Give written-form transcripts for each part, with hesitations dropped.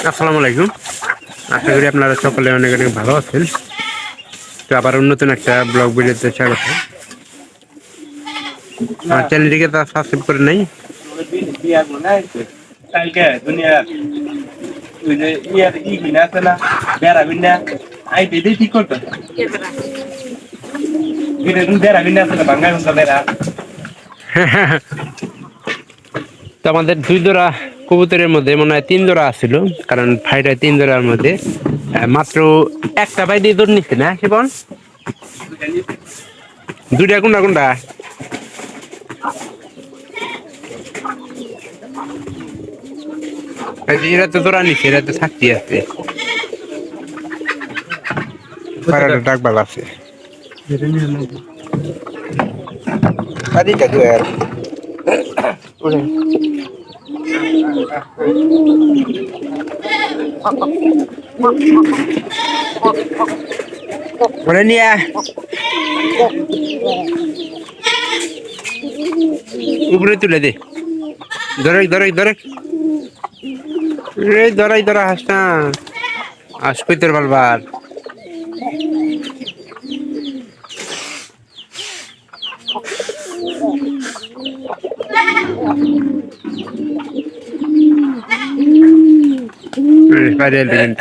আসসালামু আলাইকুম। আশা করি আপনারা সকলে অনেক অনেক ভালো আছেন। তো আবার নতুন একটা ব্লগ ভিডিওতে স্বাগত। আমার চ্যানেলটিকে তো সাবস্ক্রাইব করে নাই। কালকে দুনিয়া ওই যে ইয়ার বিনা আছে না বেড়া বিনা আই দিদি ঠিক করতো বেড়া বিনা আছে না বাঙ্গাই বেড়া। তো আমাদের 2 জোড়া কবুতরের মধ্যে মনে হয় 3 জোড়া আছিল, কারণ ফাইটা 3 জোড়ার মধ্যে মাত্র একটা পাই দিয়ে দৌড় নিচ্ছে না শিবন। 2টা কোনটা কোনটা? এরা তো দৌড়া নিচ্ছে, এরা তো থাকতে আছে, ডাক ভালো আছে। Tadi tak ada. Mana ni ya? Ubur itu lah deh. Dorek. Dora hasna. Aspeter balbar. Padahal begini.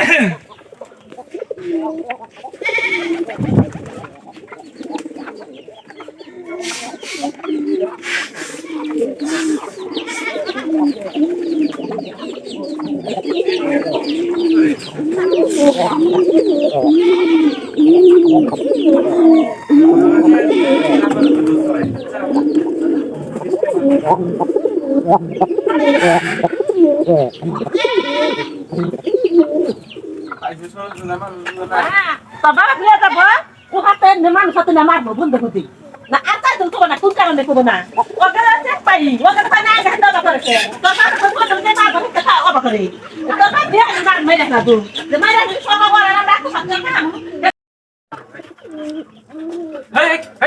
Baba lihat apa? Ku haten memang satu nama bun begitu. Nah, apa itu tuh nak kunci orang itu mana? Waktu saya pergi, waktu saya nak hendak apa kerja. Baba aku tuh dia nak aku kata apa kerja. Baba dia nak main nak tu. Dia main nak semua orang nak aku sampai kamu.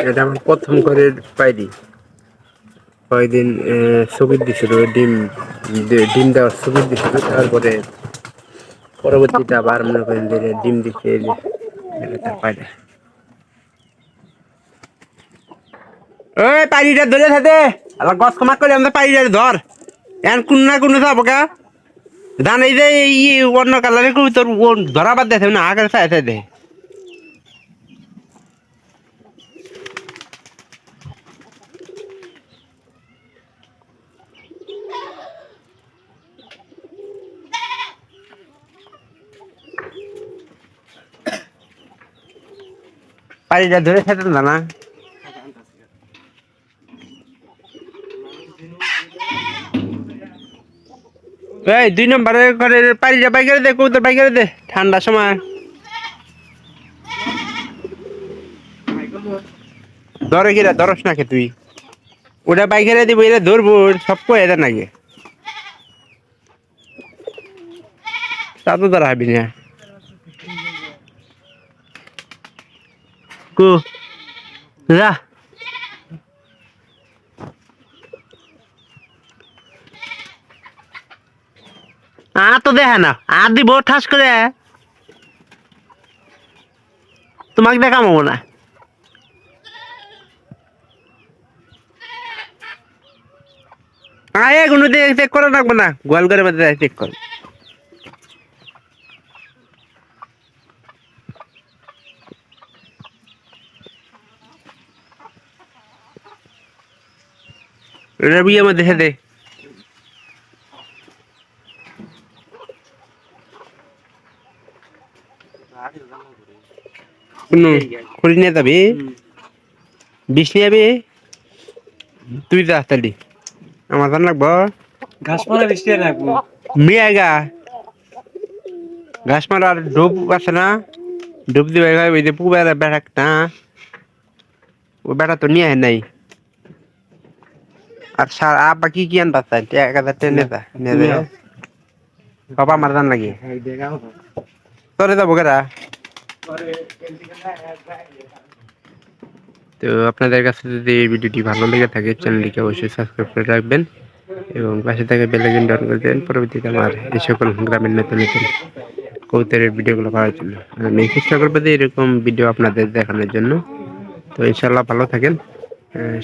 এটা আমার প্রথম করে পাইনি। কয়েকদিন সুবিধ দিছিল, ডিম দেওয়ার সুবিধ দিছিল, তারপরে পরবর্তীতে আবার মনে করেন যে ডিম দিচ্ছে, পাইলে ওই পানিটা ধরে থাকে আবার গছ কমা করে আমরা পানিটা ধর এখন কোন না কোনো যাবো গা ধান। এই যে অন্য কালারের তোর ধরা বাদ দেখে না আগে চাই চাই দেখে পানিটা ধরে খেতেন না। এই 2 নম্বরে ঘরের পানিটা বাইরে দে, কৌতর বাইরে দে, ঠান্ডার সময় ধরে কিরা ধরস নাকি তুই? ওটা বাইরে দিব, এটা ধরবো সব কয়ে দেন নাকি? তা তো ধরা হবি না। কু যা তো দেখে না দিব ঠাস করে, তোমাকে দেখাবো না। কোনো চেক করা লাগবো না, গোয়াল করে চেক কর। বিয়ে মধ্যে দে খড়ি নিয়ে যাবি, বিষ নিয়ে যাবি তুই, যা তালি আমার জান লাগবো। ঘাস মারা বৃষ্টি রাখবো মেয়ে গা ঘাস মারা আর ডুব আছে না, ডুব দিবে ওই যে পুবের বেড়া না, ও বেড়া তো নিয়ে নাই। আর সার আব্বা কি কি আনবা চাই 1000 টেনে যা নিয়ে যা বাবা আমার জান লাগে তোরে যাবো কেরা। তো আপনাদের কাছে যদি এই ভিডিওটি ভালো লেগে থাকে চ্যানেলটিকে অবশ্যই সাবস্ক্রাইব করে রাখবেন এবং পাশে থেকে বেল আইকনটি অন করে দেবেন পরবর্তীতে আমার এই সকল গ্রামের নতুন নতুন কবুতরের ভিডিওগুলো পাওয়ার জন্য। আমি চেষ্টা করবো যে এরকম ভিডিও আপনাদের দেখানোর জন্য। তো ইনশাল্লাহ ভালো থাকেন,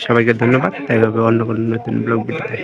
সবাইকে ধন্যবাদ। দেখা হবে অন্য কোনো নতুন ব্লগ ভিডিওতে।